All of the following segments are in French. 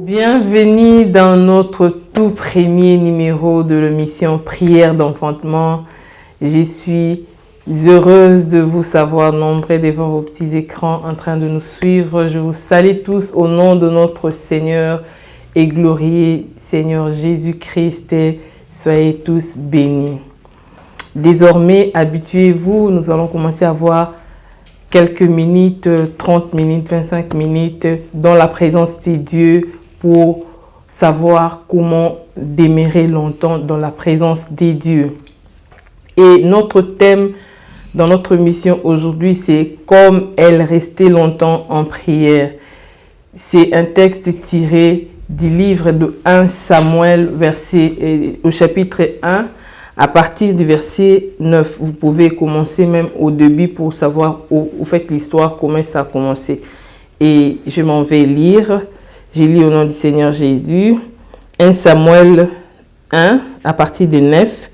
Bienvenue dans notre tout premier numéro de l'émission Prière d'enfantement. Je suis heureuse de vous savoir nombreux devant vos petits écrans en train de nous suivre. Je vous salue tous au nom de notre Seigneur et glorieux Seigneur Jésus-Christ. Soyez tous bénis. Désormais, habituez-vous, nous allons commencer à voir quelques minutes, 30 minutes, 25 minutes dans la présence de Dieu pour savoir comment demeurer longtemps dans la présence de Dieu. Et notre thème dans notre mission aujourd'hui, c'est « Comme elle restait longtemps en prière ». C'est un texte tiré du livre de 1 Samuel, au chapitre 1, à partir du verset 9. Vous pouvez commencer même au début pour savoir où fait l'histoire, comment ça a commencé. Et je m'en vais lire. J'ai lu au nom du Seigneur Jésus. 1 Samuel 1, à partir de 9.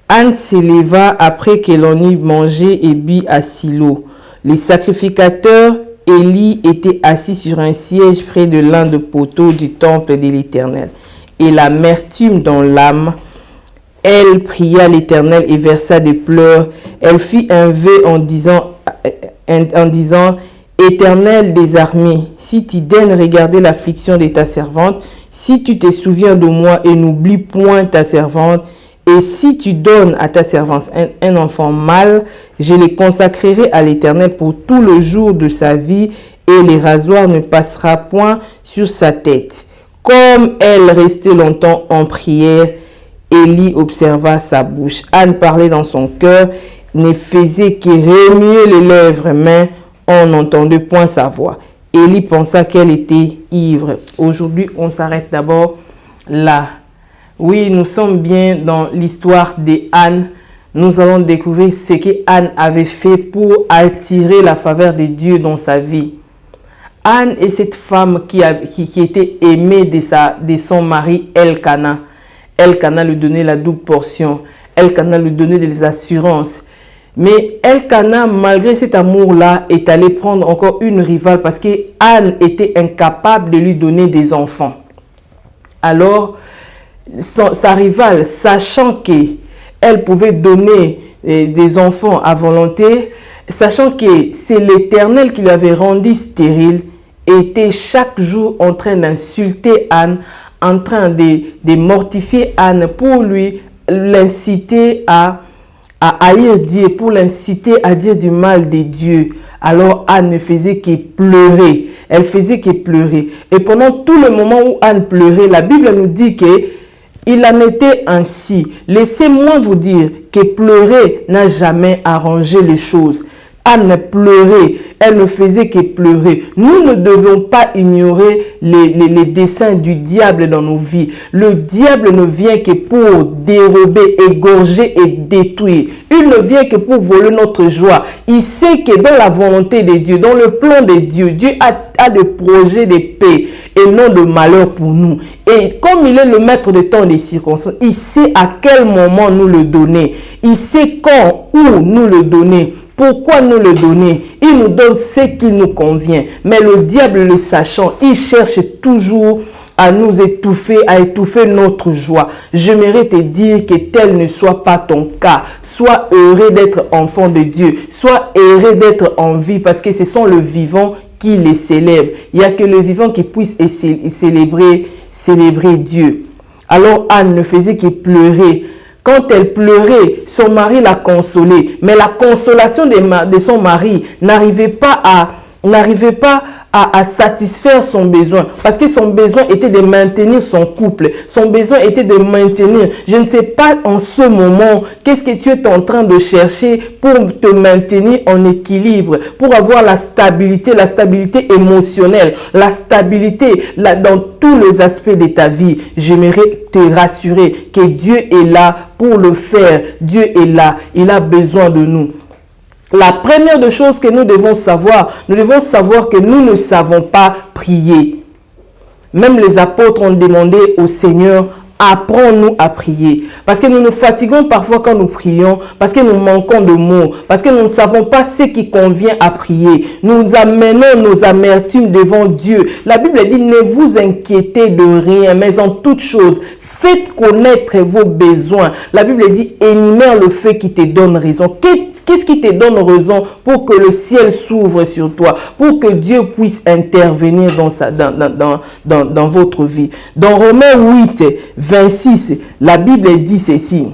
Anne s'éleva après que l'on eut mangé et bu à Silo. Les sacrificateurs Élie était assis sur un siège près de l'un des poteaux du temple de l'Éternel. Et l'amertume dans l'âme, elle pria l'Éternel et versa des pleurs. Elle fit un vœu en disant Éternel des armées, si tu daignes regarder l'affliction de ta servante, si tu te souviens de moi et n'oublie point ta servante, et si tu donnes à ta servante un enfant mâle, je le consacrerai à l'Éternel pour tout le jour de sa vie, et le rasoir ne passera point sur sa tête. Comme elle restait longtemps en prière, Élie observa sa bouche. Anne parlait dans son cœur, ne faisait que remuer les lèvres, mais on n'entendait point sa voix. Élie pensa qu'elle était ivre. Aujourd'hui, on s'arrête d'abord là. Oui, nous sommes bien dans l'histoire d'Anne. Nous allons découvrir ce qu'Anne avait fait pour attirer la faveur de Dieu dans sa vie. Anne est cette femme qui était aimée de son mari Elkana. Elkana lui donnait la double portion. Elkana lui donnait des assurances. Mais Elkana, malgré cet amour-là, est allé prendre encore une rivale parce que Anne était incapable de lui donner des enfants. Alors, sa rivale, sachant qu'elle pouvait donner des enfants à volonté, sachant que c'est l'Éternel qui lui avait rendu stérile, était chaque jour en train d'insulter Anne, en train de mortifier Anne pour l'inciter à haïr Dieu, pour l'inciter à dire du mal de Dieu. Alors Anne ne faisait que pleurer. Elle faisait que pleurer. Et pendant tout le moment où Anne pleurait, la Bible nous dit qu'il en était ainsi. Laissez-moi vous dire que pleurer n'a jamais arrangé les choses. Anne pleurait, elle ne faisait que pleurer. Nous ne devons pas ignorer les desseins du diable dans nos vies. Le diable ne vient que pour dérober, égorger et détruire. Il ne vient que pour voler notre joie. Il sait que dans la volonté de Dieu, dans le plan de Dieu, Dieu a des projets de paix et non de malheur pour nous. Et comme il est le maître de temps des circonstances, il sait à quel moment nous le donner. Il sait quand, où nous le donner. Pourquoi nous le donner? Il nous donne ce qui nous convient. Mais le diable, le sachant, il cherche toujours à nous étouffer, à étouffer notre joie. J'aimerais te dire que tel ne soit pas ton cas. Sois heureux d'être enfant de Dieu. Sois heureux d'être en vie parce que ce sont le vivant qui les célèbre. Il n'y a que le vivant qui puisse célébrer Dieu. Alors Anne ne faisait que pleurer. Quand elle pleurait, son mari la consolait. Mais la consolation de son mari n'arrivait pas à satisfaire son besoin. Parce que son besoin était de maintenir son couple. Son besoin était de maintenir. Je ne sais pas en ce moment, qu'est-ce que tu es en train de chercher pour te maintenir en équilibre, pour avoir la stabilité émotionnelle, la stabilité dans tous les aspects de ta vie. J'aimerais te rassurer que Dieu est là pour le faire. Dieu est là. Il a besoin de nous. La première des choses que nous devons savoir que nous ne savons pas prier. Même les apôtres ont demandé au Seigneur, apprends-nous à prier. Parce que nous nous fatiguons parfois quand nous prions, parce que nous manquons de mots, parce que nous ne savons pas ce qui convient à prier. Nous amenons nos amertumes devant Dieu. La Bible dit, ne vous inquiétez de rien, mais en toute chose, faites connaître vos besoins. La Bible dit, énumère le fait qui te donne raison. Qu'est-ce qui te donne raison pour que le ciel s'ouvre sur toi, pour que Dieu puisse intervenir dans votre vie? Dans Romains 8, 26, la Bible dit ceci.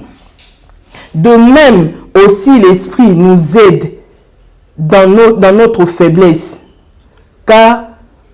De même aussi l'Esprit nous aide dans notre faiblesse, car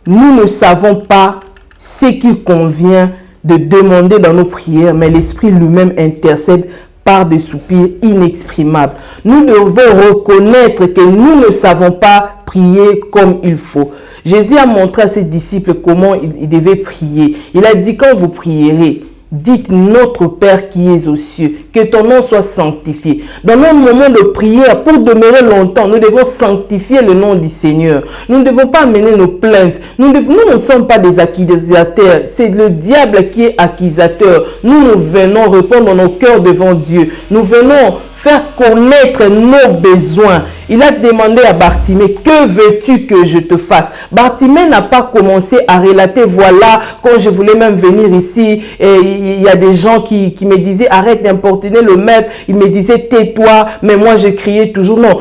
nous ne savons pas ce qu'il convient de demander dans nos prières, mais l'Esprit lui-même intercède par des soupirs inexprimables. Nous devons reconnaître que nous ne savons pas prier comme il faut. Jésus a montré à ses disciples comment ils devaient prier. Il a dit, quand vous prierez, dites, notre Père qui es aux cieux, que ton nom soit sanctifié. Dans notre moment de prière, pour demeurer longtemps, nous devons sanctifier le nom du Seigneur. Nous ne devons pas amener nos plaintes. Nous ne sommes pas des accusateurs. C'est le diable qui est accusateur. Nous venons répondre dans nos cœurs devant Dieu. Nous venons faire connaître nos besoins. Il a demandé à Bartimée, que veux-tu que je te fasse? Bartimée n'a pas commencé à relater, voilà, quand je voulais même venir ici, il y a des gens qui me disaient, arrête d'importuner le maître. Il me disait, tais-toi, mais moi je criais toujours, non.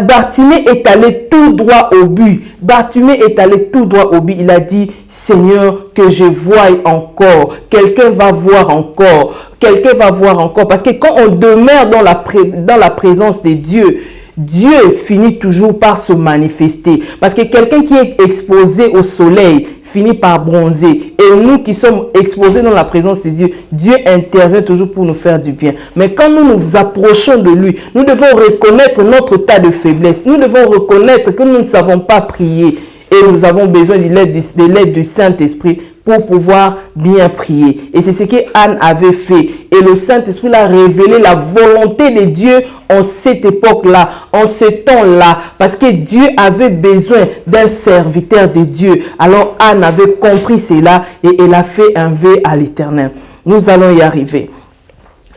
Bartimée est allé tout droit au but. Bartimée est allé tout droit au but. Il a dit, Seigneur, que je voie encore. Quelqu'un va voir encore. Quelqu'un va voir encore. Parce que quand on demeure dans la présence de Dieu, Dieu finit toujours par se manifester. Parce que quelqu'un qui est exposé au soleil finit par bronzer. Et nous qui sommes exposés dans la présence de Dieu, Dieu intervient toujours pour nous faire du bien. Mais quand nous nous approchons de lui, nous devons reconnaître notre tas de faiblesse. Nous devons reconnaître que nous ne savons pas prier. Et nous avons besoin de l'aide du Saint-Esprit pour pouvoir bien prier. Et c'est ce que Anne avait fait. Et le Saint-Esprit a révélé la volonté de Dieu en cette époque-là, en ce temps-là. Parce que Dieu avait besoin d'un serviteur de Dieu. Alors Anne avait compris cela et elle a fait un vœu à l'Éternel. Nous allons y arriver.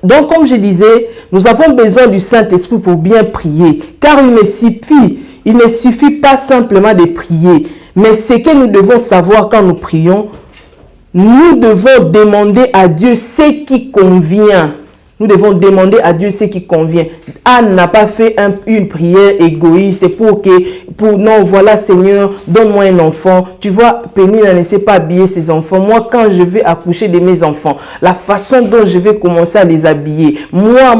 Donc, comme je disais, nous avons besoin du Saint-Esprit pour bien prier. Car il ne suffit pas simplement de prier. Mais ce que nous devons savoir quand nous prions, nous devons demander à Dieu ce qui convient. Nous devons demander à Dieu ce qui convient. Anne n'a pas fait une prière égoïste non, voilà Seigneur, donne-moi un enfant. Tu vois, Pénina ne sait pas habiller ses enfants. Moi, quand je vais accoucher de mes enfants, la façon dont je vais commencer à les habiller, moi,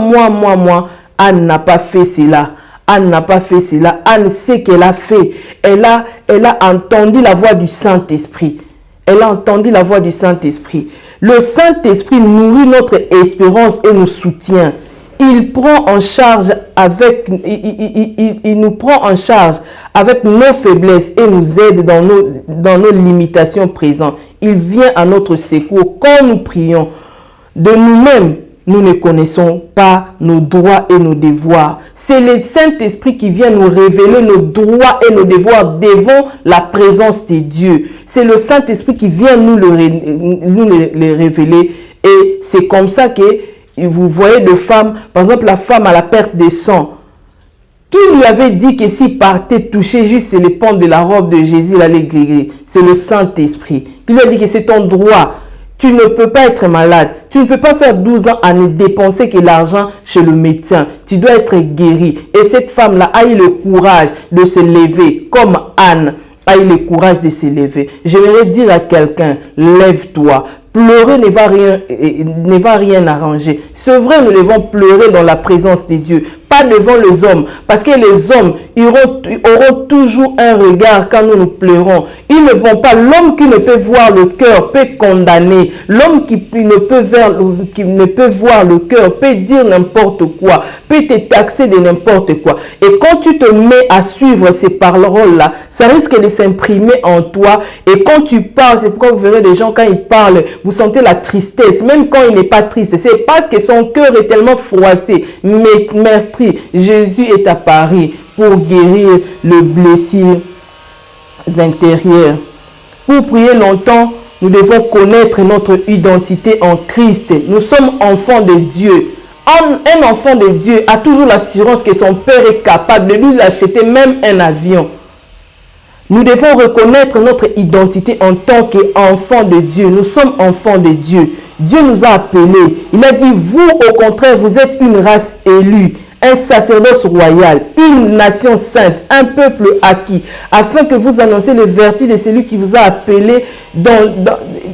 Anne n'a pas fait cela. Anne n'a pas fait cela. Anne sait qu'elle a fait. Elle a entendu la voix du Saint-Esprit. Elle a entendu la voix du Saint-Esprit. Le Saint-Esprit nourrit notre espérance et nous soutient. Il nous prend en charge avec nos faiblesses et nous aide dans nos limitations présentes. Il vient à notre secours quand nous prions. De nous-mêmes, nous ne connaissons pas nos droits et nos devoirs. C'est le Saint-Esprit qui vient nous révéler nos droits et nos devoirs devant la présence de Dieu. C'est le Saint-Esprit qui vient nous les révéler. Et c'est comme ça que vous voyez de femmes, par exemple la femme à la perte de sang, qui lui avait dit que s'il partait toucher juste les pans de la robe de Jésus, il allait guérir. C'est le Saint-Esprit qui lui a dit que c'est ton droit. Tu ne peux pas être malade. Tu ne peux pas faire 12 ans à ne dépenser que l'argent chez le médecin. Tu dois être guéri. Et cette femme-là a eu le courage de se lever, comme Anne a eu le courage de se lever. J'aimerais dire à quelqu'un, lève-toi. Pleurer ne va rien arranger. C'est vrai, nous devons pleurer dans la présence de Dieu, pas devant les hommes. Parce que les hommes auront toujours un regard quand nous pleurons. Ils ne vont pas. L'homme qui ne peut voir le cœur peut condamner. L'homme qui ne peut voir le cœur peut dire n'importe quoi, peut te taxer de n'importe quoi. Et quand tu te mets à suivre ces paroles-là, ça risque de s'imprimer en toi. Et quand tu parles, c'est pourquoi vous verrez des gens quand ils parlent, vous sentez la tristesse, même quand il n'est pas triste. C'est parce que son cœur est tellement froissé, meurtri. Jésus est apparu pour guérir les blessures intérieures. Pour prier longtemps, Nous devons connaître notre identité en Christ. Nous sommes enfants de Dieu. Un enfant de Dieu a toujours l'assurance que son Père est capable de lui acheter même un avion. Nous devons reconnaître notre identité en tant qu'enfants de Dieu. Nous sommes enfants de Dieu. Dieu nous a appelés. Il a dit, vous au contraire, vous êtes une race élue, un sacerdoce royal, une nation sainte, un peuple acquis, afin que vous annonciez les vertus de celui qui vous a appelé,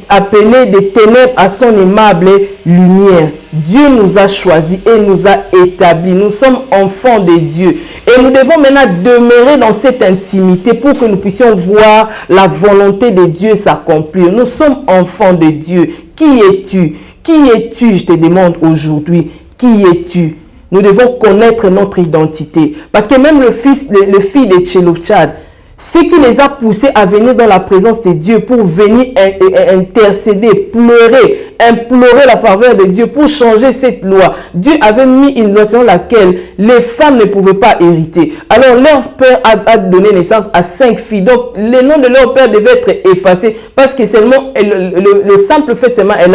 appelé des ténèbres à son aimable lumière. Dieu nous a choisis et nous a établis. Nous sommes enfants de Dieu. Et nous devons maintenant demeurer dans cette intimité pour que nous puissions voir la volonté de Dieu s'accomplir. Nous sommes enfants de Dieu. Qui es-tu? Qui es-tu, je te demande aujourd'hui? Qui es-tu? Nous devons connaître notre identité. Parce que même le fils de Tchelofchad, ce qui les a poussés à venir dans la présence de Dieu pour venir intercéder, pleurer, implorer la faveur de Dieu pour changer cette loi. Dieu avait mis une loi selon laquelle les femmes ne pouvaient pas hériter. Alors leur père a donné naissance à 5 filles. Donc les noms de leur père devaient être effacés parce que seulement le simple fait seulement il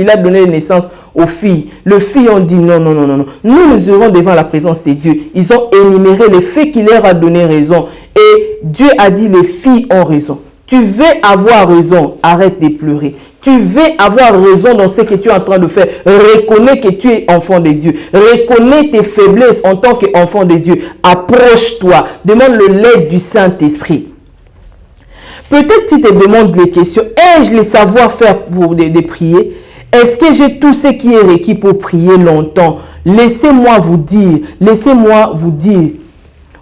a donné naissance aux filles. Les filles ont dit non, non, non, non, non. Nous irons devant la présence de Dieu. Ils ont énuméré les faits qui leur a donné raison. Et Dieu a dit, les filles ont raison. Tu veux avoir raison, arrête de pleurer. Tu veux avoir raison dans ce que tu es en train de faire. Reconnais que tu es enfant de Dieu. Reconnais tes faiblesses en tant qu'enfant de Dieu. Approche-toi. Demande le lait du Saint-Esprit. Peut-être tu te demandes les questions. Ai-je le savoir-faire pour de prier? Est-ce que j'ai tout ce qui est requis pour prier longtemps? Laissez-moi vous dire. Laissez-moi vous dire.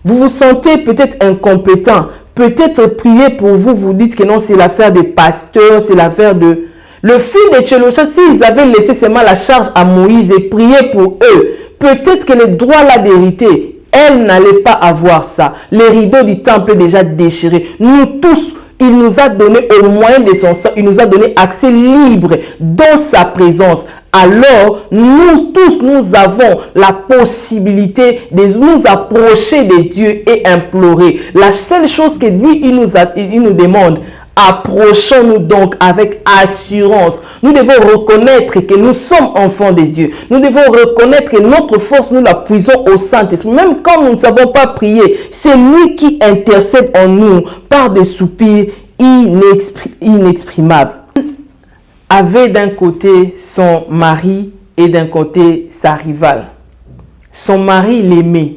Vous vous sentez peut-être incompétent. Peut-être prier pour vous, vous dites que non, c'est l'affaire des pasteurs, c'est l'affaire de... Le fils de Tchelofchad, s'ils avaient laissé seulement la charge à Moïse et prié pour eux, peut-être que les droits là d'hériter, elle n'allait pas avoir ça. Les rideaux du temple déjà déchirés. Nous tous, il nous a donné au moyen de son sang, il nous a donné accès libre dans sa présence. Alors, nous tous, nous avons la possibilité de nous approcher de Dieu et implorer. La seule chose que lui, il nous demande, approchons-nous donc avec assurance. Nous devons reconnaître que nous sommes enfants de Dieu. Nous devons reconnaître que notre force, nous la puisons au Saint-Esprit. Même quand nous ne savons pas prier, c'est lui qui intercède en nous par des soupirs inexprimables. Avait d'un côté son mari et d'un côté sa rivale. Son mari l'aimait,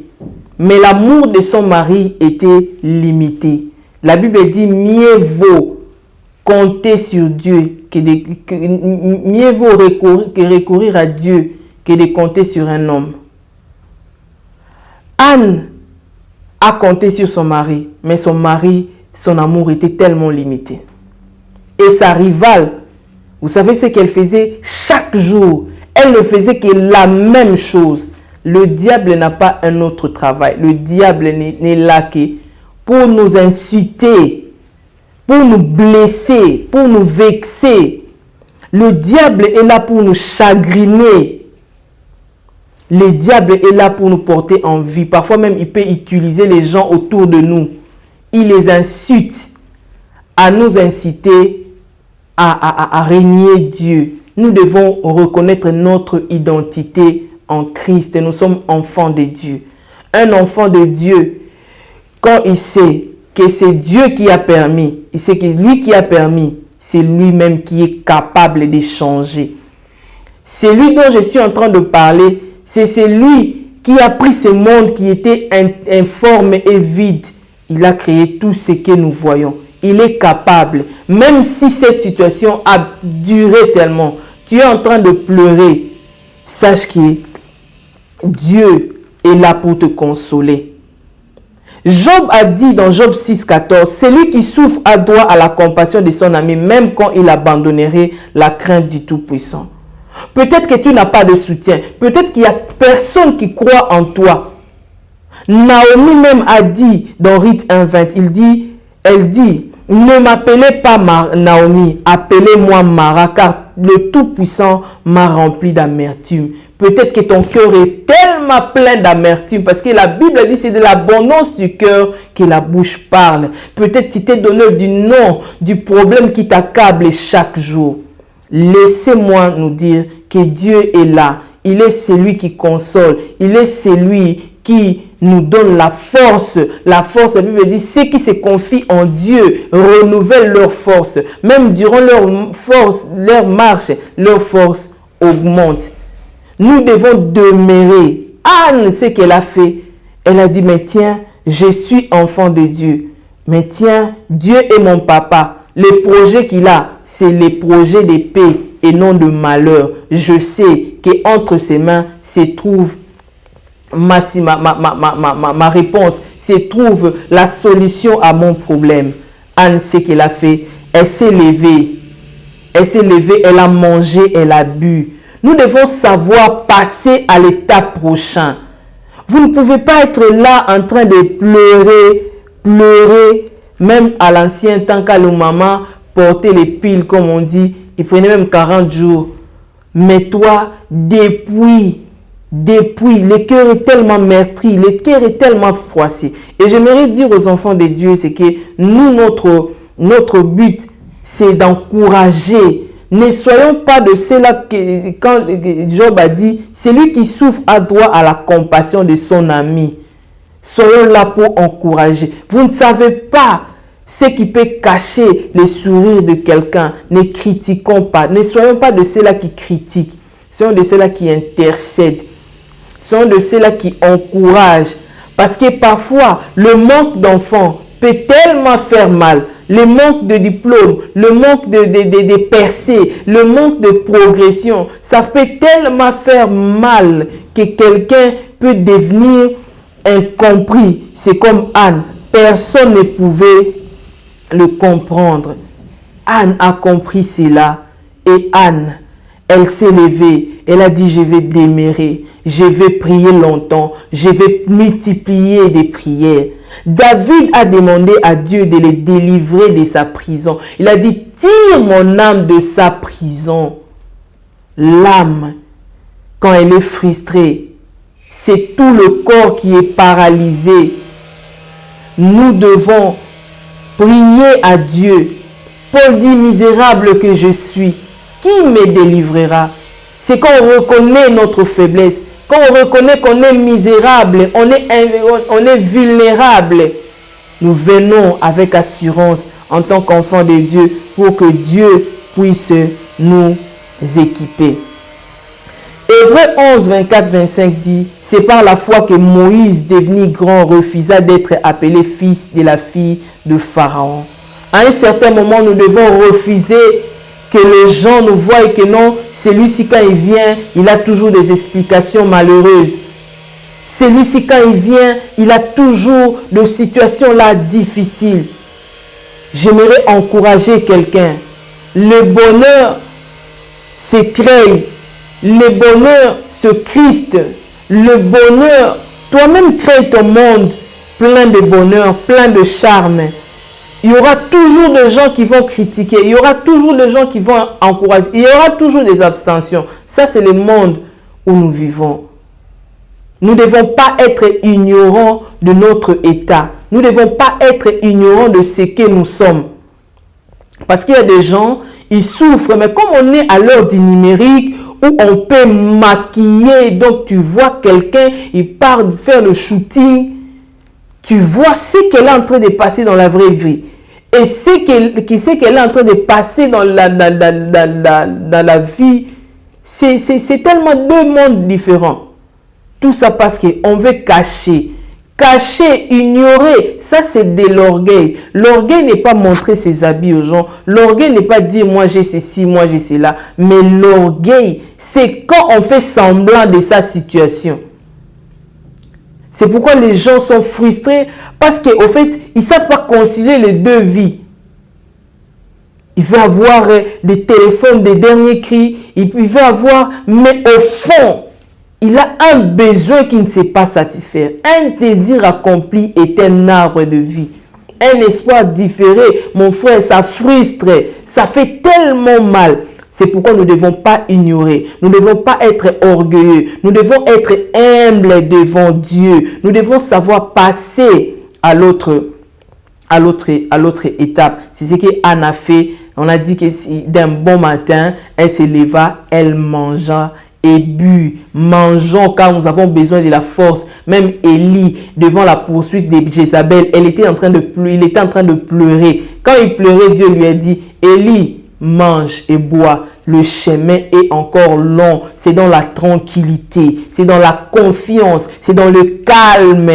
mais l'amour de son mari était limité. La Bible dit mieux vaut compter sur Dieu mieux vaut recourir à Dieu que de compter sur un homme. Anne a compté sur son mari, mais son mari, son amour était tellement limité. Et sa rivale, vous savez ce qu'elle faisait chaque jour? Elle ne faisait que la même chose. Le diable n'a pas un autre travail. Le diable n'est là que pour nous insulter, pour nous blesser, pour nous vexer. Le diable est là pour nous chagriner. Le diable est là pour nous porter en vie. Parfois même, il peut utiliser les gens autour de nous. Il les insulte à nous inciter à régner Dieu. Nous devons reconnaître notre identité en Christ. Nous sommes enfants de Dieu. Un enfant de Dieu, quand il sait que c'est Dieu qui a permis, il sait que lui qui a permis, c'est lui-même qui est capable de changer. C'est lui dont je suis en train de parler. C'est celui qui a pris ce monde qui était informe et vide. Il a créé tout ce que nous voyons. Il est capable, même si cette situation a duré tellement, tu es en train de pleurer, sache que Dieu est là pour te consoler. Job a dit dans Job 6,14, celui qui souffre a droit à la compassion de son ami, même quand il abandonnerait la crainte du Tout-Puissant. Peut-être que tu n'as pas de soutien, peut-être qu'il n'y a personne qui croit en toi. Naomi même a dit dans Rite 1,20, elle dit, ne m'appelez pas Naomi, appelez-moi Mara, car le Tout-Puissant m'a rempli d'amertume. Peut-être que ton cœur est tellement plein d'amertume parce que la Bible dit c'est de l'abondance du cœur que la bouche parle. Peut-être tu t'es donné du nom du problème qui t'accable chaque jour. Laissez-moi nous dire que Dieu est là. Il est celui qui console. Il est celui qui nous donne la force. La force, la Bible dit, ceux qui se confient en Dieu renouvellent leur force. Même durant leur marche, leur force augmente. Nous devons demeurer. Anne, ce qu'elle a fait, elle a dit, mais tiens, je suis enfant de Dieu. Mais tiens, Dieu est mon papa. Les projets qu'il a, c'est les projets de paix et non de malheur. Je sais qu'entre ses mains se trouve ma réponse, se trouve la solution à mon problème. Anne, ce qu'elle a fait, elle s'est levée. Elle s'est levée, elle a mangé, elle a bu. Nous devons savoir passer à l'étape prochaine. Vous ne pouvez pas être là en train de pleurer, même à l'ancien temps quand le maman portait les piles, comme on dit, il prenait même 40 jours. Mais toi, depuis, le cœur est tellement meurtri, le cœur est tellement froissé. Et j'aimerais dire aux enfants de Dieu, c'est que nous, notre but, c'est d'encourager. Ne soyons pas de ceux-là que, quand Job a dit, celui qui souffre a droit à la compassion de son ami. Soyons là pour encourager. Vous ne savez pas ce qui peut cacher les sourires de quelqu'un. Ne critiquons pas. Ne soyons pas de ceux-là qui critiquent. Soyons de ceux-là qui intercèdent. Soyons de ceux-là qui encouragent. Parce que parfois, le manque d'enfants peut tellement faire mal. Le manque de diplôme, le manque de percées, le manque de progression, ça peut tellement faire mal que quelqu'un peut devenir incompris. C'est comme Anne. Personne ne pouvait le comprendre. Anne a compris cela. Et Anne, elle s'est levée. Elle a dit, je vais demeurer. Je vais prier longtemps. Je vais multiplier des prières. David a demandé à Dieu de le délivrer de sa prison. Il a dit, tire mon âme de sa prison. L'âme, quand elle est frustrée, c'est tout le corps qui est paralysé. Nous devons prier à Dieu. Paul dit, misérable que je suis, qui me délivrera? C'est quand on reconnaît notre faiblesse. Quand on reconnaît qu'on est misérable, on est vulnérable, nous venons avec assurance en tant qu'enfants de Dieu pour que Dieu puisse nous équiper. Hébreux 11, 24, 25 dit, c'est par la foi que Moïse, devenu grand, refusa d'être appelé fils de la fille de Pharaon. À un certain moment, nous devons refuser que les gens nous voient et que non, celui-ci quand il vient, il a toujours des explications malheureuses. Celui-ci quand il vient, il a toujours des situations là difficiles. J'aimerais encourager quelqu'un. Le bonheur se crée. Le bonheur se Christ. Le bonheur, toi-même crée ton monde plein de bonheur, plein de charme. Il y aura toujours des gens qui vont critiquer. Il y aura toujours des gens qui vont encourager. Il y aura toujours des abstentions. Ça, c'est le monde où nous vivons. Nous ne devons pas être ignorants de notre état. Nous ne devons pas être ignorants de ce que nous sommes. Parce qu'il y a des gens, ils souffrent. Mais comme on est à l'heure du numérique, où on peut maquiller, donc tu vois quelqu'un, il part faire le shooting, tu vois ce qu'elle est en train de passer dans la vraie vie. Et ce qu'elle est en train de passer dans la vie, c'est tellement deux mondes différents. Tout ça parce qu'on veut cacher. Cacher, ignorer, ça c'est de l'orgueil. L'orgueil n'est pas montrer ses habits aux gens. L'orgueil n'est pas dire moi j'ai ceci, moi j'ai cela. Mais l'orgueil, c'est quand on fait semblant de sa situation. C'est pourquoi les gens sont frustrés parce qu'au fait, ils ne savent pas concilier les deux vies. Il veut avoir des téléphones des derniers cris, il veut avoir, mais au fond, il a un besoin qui ne sait pas satisfaire. Un désir accompli est un arbre de vie. Un espoir différé, mon frère, ça frustre, ça fait tellement mal. C'est pourquoi nous ne devons pas ignorer. Nous ne devons pas être orgueilleux. Nous devons être humbles devant Dieu. Nous devons savoir passer à l'autre étape. C'est ce qu'Anne a fait. On a dit que d'un bon matin, elle se leva, elle mangea et but. Mangeons car nous avons besoin de la force. Même Élie, devant la poursuite de Jézabel, il était en train de pleurer. Quand il pleurait, Dieu lui a dit, Élie, mange et bois. Le chemin est encore long. C'est dans la tranquillité, c'est dans la confiance, c'est dans le calme.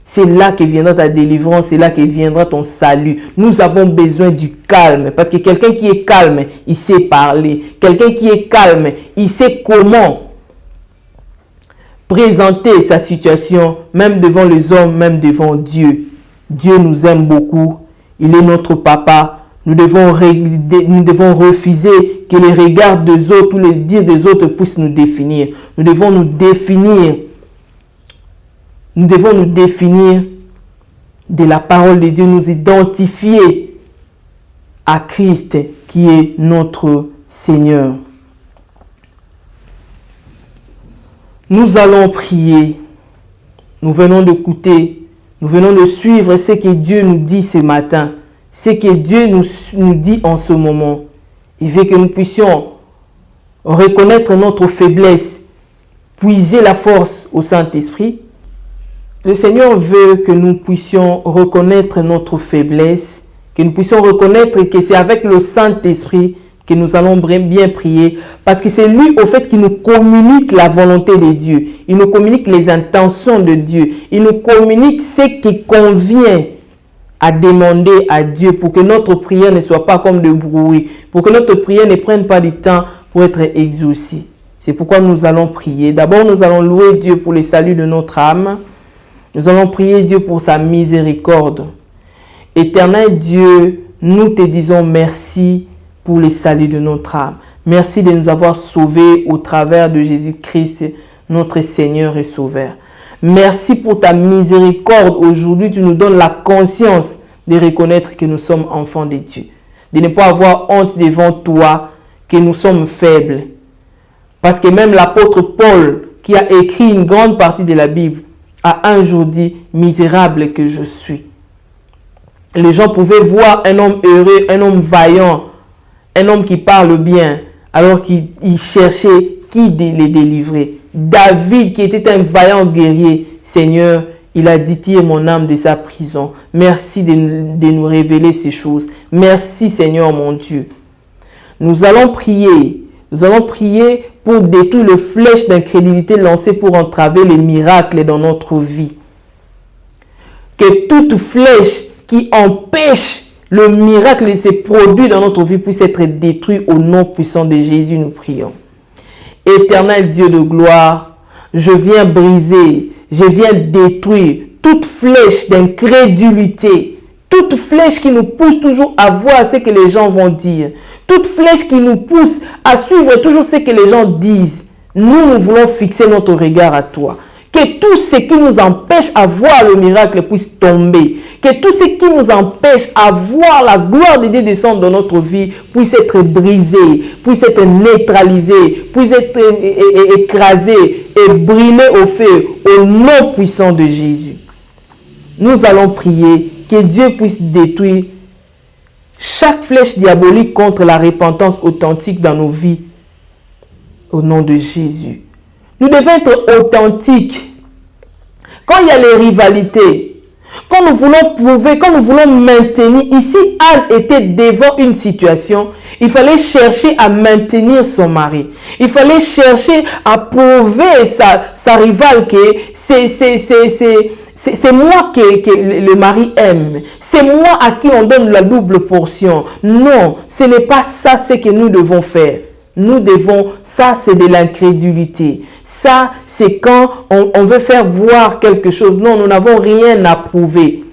C'est là que viendra ta délivrance, c'est là que viendra ton salut. Nous avons besoin du calme. Parce que quelqu'un qui est calme, il sait parler. Quelqu'un qui est calme, il sait comment présenter sa situation, même devant les hommes, même devant Dieu. Dieu nous aime beaucoup. Il est notre papa. Nous devons refuser que les regards des autres ou les dires des autres puissent nous définir. Nous devons nous définir. Nous devons nous définir de la parole de Dieu, nous identifier à Christ qui est notre Seigneur. Nous allons prier. Nous venons d'écouter, nous venons de suivre ce que Dieu nous dit ce matin, ce que Dieu nous dit en ce moment. Il veut que nous puissions reconnaître notre faiblesse, puiser la force au Saint-Esprit. Le Seigneur veut que nous puissions reconnaître notre faiblesse, que nous puissions reconnaître que c'est avec le Saint-Esprit que nous allons bien prier, parce que c'est lui au fait qui nous communique la volonté de Dieu, il nous communique les intentions de Dieu, il nous communique ce qui convient à demander à Dieu pour que notre prière ne soit pas comme de bruit, pour que notre prière ne prenne pas du temps pour être exaucée. C'est pourquoi nous allons prier. D'abord, nous allons louer Dieu pour le salut de notre âme. Nous allons prier Dieu pour sa miséricorde. Éternel Dieu, nous te disons merci pour le salut de notre âme. Merci de nous avoir sauvés au travers de Jésus-Christ, notre Seigneur et Sauveur. Merci pour ta miséricorde. Aujourd'hui, tu nous donnes la conscience de reconnaître que nous sommes enfants de Dieu. De ne pas avoir honte devant toi, que nous sommes faibles. Parce que même l'apôtre Paul, qui a écrit une grande partie de la Bible, a un jour dit, misérable que je suis. Les gens pouvaient voir un homme heureux, un homme vaillant, un homme qui parle bien, alors qu'il cherchait qui les délivrer. David, qui était un vaillant guerrier, Seigneur, il a dit, tire mon âme de sa prison. Merci de nous révéler ces choses. Merci Seigneur mon Dieu. Nous allons prier. Nous allons prier pour détruire les flèches d'incrédulité lancées pour entraver les miracles dans notre vie. Que toute flèche qui empêche le miracle de se produire dans notre vie puisse être détruite au nom puissant de Jésus, nous prions. Éternel Dieu de gloire, je viens briser, je viens détruire toute flèche d'incrédulité, toute flèche qui nous pousse toujours à voir ce que les gens vont dire, toute flèche qui nous pousse à suivre toujours ce que les gens disent. Nous voulons fixer notre regard à toi. Que tout ce qui nous empêche à voir le miracle puisse tomber. Que tout ce qui nous empêche à voir la gloire de Dieu descendre dans notre vie puisse être brisé, puisse être neutralisé, puisse être écrasé et brûlé au feu au nom puissant de Jésus. Nous allons prier que Dieu puisse détruire chaque flèche diabolique contre la repentance authentique dans nos vies au nom de Jésus. Nous devons être authentiques. Quand il y a les rivalités, quand nous voulons prouver, quand nous voulons maintenir, ici Anne était devant une situation, il fallait chercher à maintenir son mari. Il fallait chercher à prouver sa rivale que c'est moi que le mari aime. C'est moi à qui on donne la double portion. Non, ce n'est pas ça ce que nous devons faire. Nous devons, ça c'est de l'incrédulité. Ça c'est quand on veut faire voir quelque chose. Non, nous n'avons rien à prouver.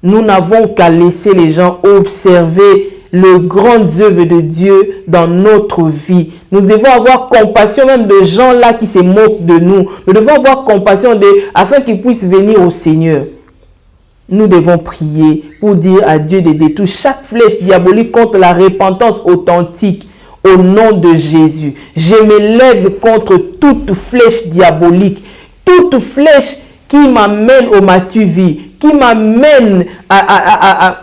Nous n'avons qu'à laisser les gens observer les grandes œuvres de Dieu dans notre vie. Nous devons avoir compassion même de gens là qui se moquent de nous. Nous devons avoir compassion afin qu'ils puissent venir au Seigneur. Nous devons prier pour dire à Dieu de détruire chaque flèche diabolique contre la repentance authentique au nom de Jésus. Je me lève contre toute flèche diabolique, toute flèche qui m'amène au matu-vie, qui m'amène à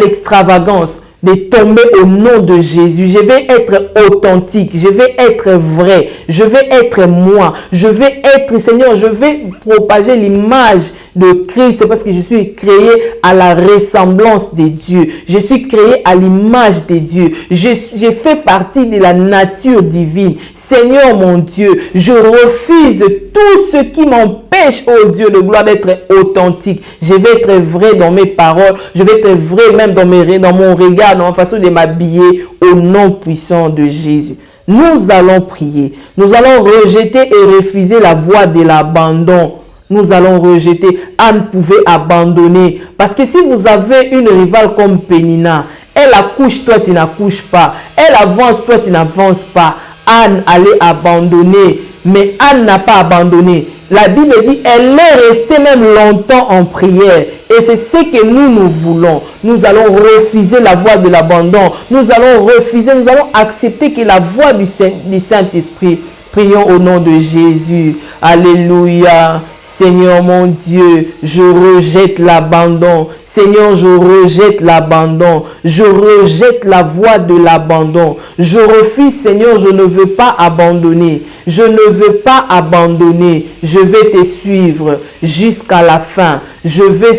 l'extravagance, de tomber au nom de Jésus. Je vais être authentique, je vais être vrai, je vais être moi, je vais être, Seigneur, je vais propager l'image de Christ parce que je suis créé à la ressemblance de Dieu. Je suis créé à l'image de Dieu. Je fais partie de la nature divine. Seigneur mon Dieu, je refuse tout ce qui m'empêche, oh Dieu de gloire, d'être authentique. Je vais être vrai dans mes paroles, je vais être vrai même dans mon regard, dans ma façon de m'habiller, au nom puissant de Jésus. Nous allons prier. Nous allons rejeter et refuser la voie de l'abandon. Nous allons rejeter. Anne pouvait abandonner. Parce que si vous avez une rivale comme Pénina, elle accouche, toi tu n'accouches pas. Elle avance, toi tu n'avances pas. Anne allait abandonner. Mais Anne n'a pas abandonné. La Bible dit, elle est restée même longtemps en prière. Et c'est ce que nous voulons. Nous allons refuser la voie de l'abandon. Nous allons refuser, nous allons accepter que la voie du Saint-Esprit. Prions au nom de Jésus. Alléluia. Seigneur mon Dieu, je rejette l'abandon. Seigneur, je rejette l'abandon. Je rejette la voie de l'abandon. Je refuse, Seigneur, je ne veux pas abandonner. Je ne veux pas abandonner. Je vais te suivre jusqu'à la fin. Je vais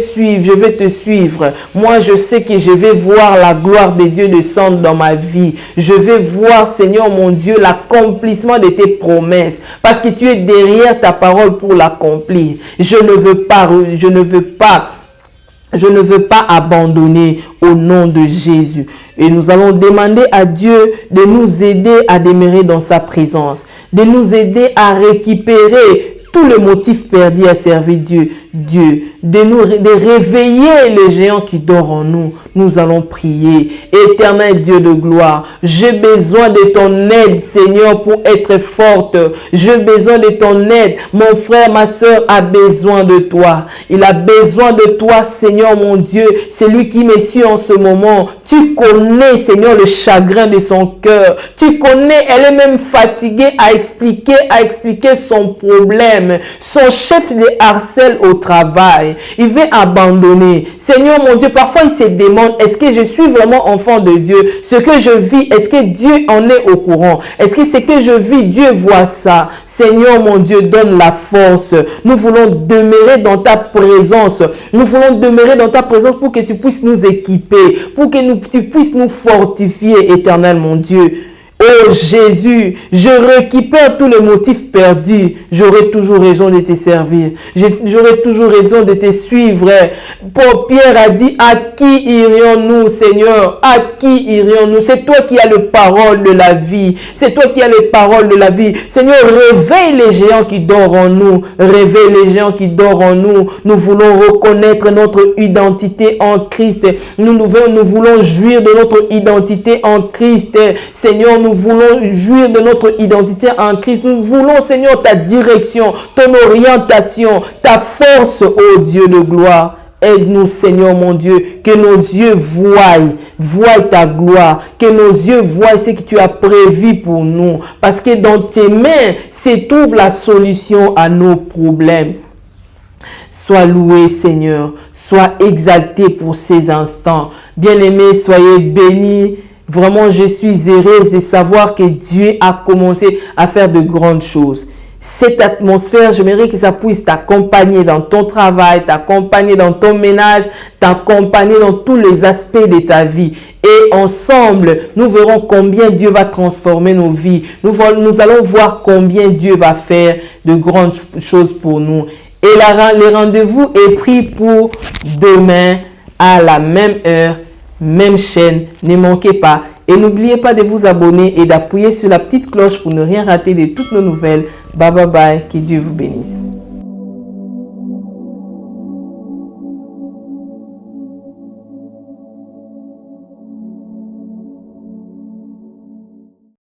te suivre. Moi, je sais que je vais voir la gloire de Dieu descendre dans ma vie. Je vais voir, Seigneur mon Dieu, l'accomplissement de tes promesses. Parce que tu es derrière ta parole pour l'accomplir. Je ne veux pas abandonner au nom de Jésus. Et nous allons demander à Dieu de nous aider à demeurer dans sa présence, de nous aider à récupérer tous les motifs perdus à servir Dieu, de réveiller le géant qui dort en nous. Nous allons prier. Éternel Dieu de gloire, j'ai besoin de ton aide, Seigneur, pour être forte. J'ai besoin de ton aide. Mon frère, ma soeur a besoin de toi. Il a besoin de toi, Seigneur mon Dieu. C'est lui qui me suit en ce moment. Tu connais, Seigneur, le chagrin de son cœur. Tu connais, elle est même fatiguée à expliquer son problème. Son chef le harcèle au travail. Il veut abandonner. Seigneur mon Dieu, parfois il se demande, est-ce que je suis vraiment enfant de Dieu? Ce que je vis, est-ce que Dieu en est au courant? Est-ce que ce que je vis, Dieu voit ça? Seigneur mon Dieu, donne la force. Nous voulons demeurer dans ta présence. Nous voulons demeurer dans ta présence pour que tu puisses nous équiper, pour que tu puisses nous fortifier, éternel mon Dieu. Oh Jésus, je récupère tous les motifs perdus. J'aurai toujours raison de te servir. J'aurai toujours raison de te suivre. Paul Pierre a dit, à qui irions-nous, Seigneur? À qui irions-nous? C'est toi qui as les paroles de la vie. C'est toi qui as les paroles de la vie. Seigneur, réveille les géants qui dorment en nous. Réveille les géants qui dorment en nous. Nous voulons reconnaître notre identité en Christ. Nous voulons jouir de notre identité en Christ. Seigneur, nous voulons jouir de notre identité en Christ. Nous voulons, Seigneur, ta direction, ton orientation, ta force, ô Dieu de gloire. Aide-nous, Seigneur mon Dieu, que nos yeux voient ta gloire, que nos yeux voient ce que tu as prévu pour nous. Parce que dans tes mains se trouve la solution à nos problèmes. Sois loué, Seigneur. Sois exalté pour ces instants. Bien-aimés, soyez bénis. Vraiment, je suis heureuse de savoir que Dieu a commencé à faire de grandes choses. Cette atmosphère, j'aimerais que ça puisse t'accompagner dans ton travail, t'accompagner dans ton ménage, t'accompagner dans tous les aspects de ta vie. Et ensemble, nous verrons combien Dieu va transformer nos vies. Nous allons voir combien Dieu va faire de grandes choses pour nous. Et le rendez-vous est pris pour demain à la même heure. Même chaîne, ne manquez pas. Et n'oubliez pas de vous abonner et d'appuyer sur la petite cloche pour ne rien rater de toutes nos nouvelles. Bye bye bye, que Dieu vous bénisse.